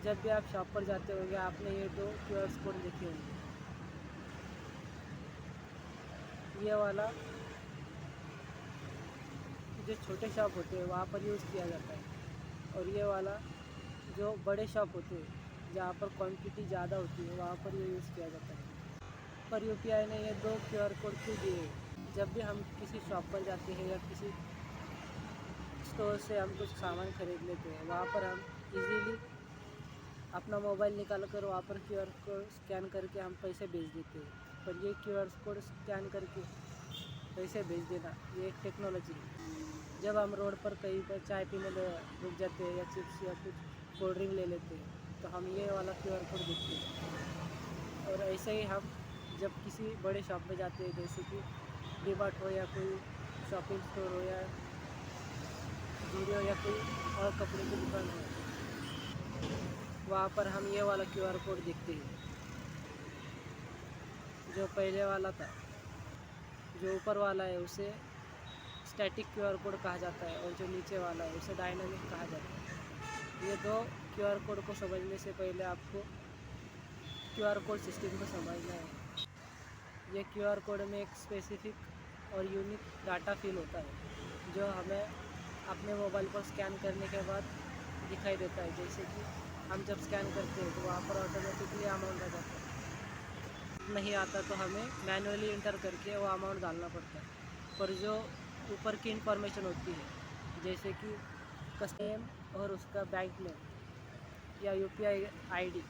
जब भी आप शॉप पर जाते होंगे आपने ये दो क्यूआर कोड देखे होंगे। ये वाला जो छोटे शॉप होते हैं वहाँ पर यूज़ किया जाता है, और ये वाला जो बड़े शॉप होते हैं जहाँ पर क्वांटिटी ज़्यादा होती है वहाँ पर ये यूज़ किया जाता है। पर यूपीआई ने ये दो क्यूआर कोड क्यों दिए? जब भी हम किसी शॉप पर जाते हैं या किसी स्टोर से हम कुछ सामान खरीद लेते हैं, वहाँ पर हम इजीली अपना मोबाइल निकाल कर वहाँ पर क्यूआर कोड स्कैन करके हम पैसे भेज देते हैं। पर ये क्यूआर कोड स्कैन करके पैसे भेज देना ये एक टेक्नोलॉजी है। जब हम रोड पर कहीं पर चाय पीने रुक जाते हैं या चिप्स या कुछ कोल्ड ड्रिंक ले लेते हैं तो हम ये वाला क्यूआर कोड देखते हैं। और ऐसे ही हम जब किसी बड़े शॉप में जाते हैं जैसे कि डीमार्ट हो या कोई शॉपिंग स्टोर हो या जूडियो या कोई और कपड़े की दुकान हो, वहाँ पर हम ये वाला क्यूआर कोड देखते हैं। जो पहले वाला था, जो ऊपर वाला है उसे स्टैटिक क्यूआर कोड कहा जाता है और जो नीचे वाला है उसे डायनामिक कहा जाता है। ये दो क्यूआर कोड को समझने से पहले आपको क्यूआर कोड सिस्टम को समझना है। ये क्यूआर कोड में एक स्पेसिफिक और यूनिक डाटा फील होता है जो हमें अपने मोबाइल पर स्कैन करने के बाद दिखाई देता है। जैसे कि हम जब स्कैन करते हैं तो वहाँ पर ऑटोमेटिकली अमाउंट आ जाता है। नहीं आता तो हमें मैनुअली इंटर करके वो अमाउंट डालना पड़ता है। पर जो ऊपर की इन्फॉर्मेशन होती है जैसे कि कस्टमर और उसका बैंक नेम या यूपीआई आईडी,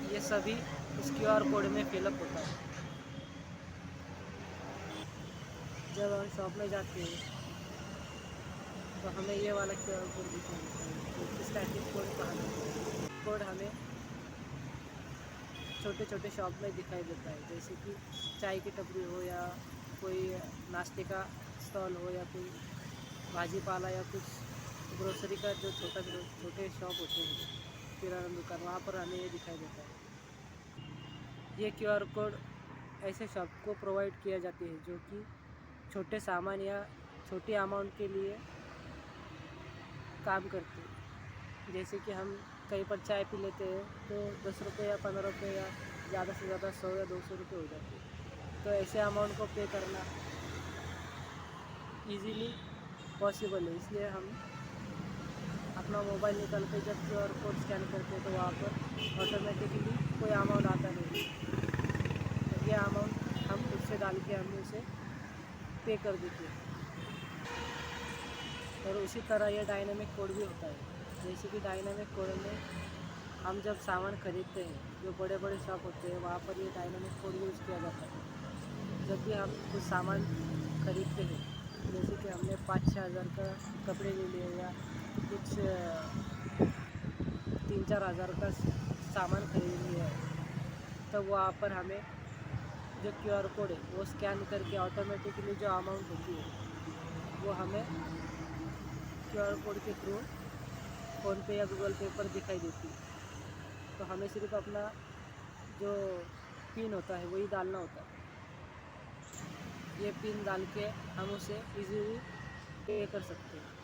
ये सभी उस क्यूआर कोड में फिलअप होता है। जब हम शॉप में जाते हैं तो हमें ये वाला क्यूआर कोड दिखाई देता है जो स्टैटिक कोड कहा जाता है। कोड हमें छोटे छोटे शॉप में दिखाई देता है जैसे कि चाय की टपरी हो या कोई नाश्ते का स्टॉल हो या कोई भाजी पाला या कुछ ग्रोसरी का जो छोटे शॉप होते हैं किराना दुकान, वहाँ पर हमें ये दिखाई देता है। ये क्यूआर कोड ऐसे शॉप को प्रोवाइड किया जाती है जो कि छोटे सामान या छोटी अमाउंट के लिए काम करते हैं। जैसे कि हम कहीं पर चाय पी लेते हैं तो 10 रुपये या 15 रुपये या ज़्यादा से ज़्यादा 100 या 200 रुपये हो जाते हैं। तो ऐसे अमाउंट को पे करना इजीली पॉसिबल है, इसलिए हम अपना मोबाइल निकाल के जब क्यूआर कोड स्कैन करते हैं तो वहाँ पर ऑटोमेटिकली कोई अमाउंट आता नहीं। तो ये अमाउंट हम खुद से डाल के हम उसे पे कर देते हैं। और उसी तरह ये डायनामिक कोड भी होता है। जैसे कि डायनामिक कोड में हम जब सामान खरीदते हैं जो बड़े बड़े शॉप होते हैं वहाँ पर ये डायनामिक कोड यूज़ किया जाता है। जब भी हम कुछ सामान खरीदते हैं जैसे कि हमने 5-6 हज़ार का कपड़े ले लिए या कुछ 3-4 हज़ार का सामान खरीद लिया है, तब वहाँ पर हमें जो क्यूआर कोड है वो स्कैन करके ऑटोमेटिकली जो अमाउंट होती है वो हमें क्यूआर कोड के थ्रू फ़ोनपे या गूगल पे पर दिखाई देती है। तो हमें सिर्फ अपना जो पिन होता है वही डालना होता है। ये पिन डाल के हम उसे इजीली पे कर सकते हैं।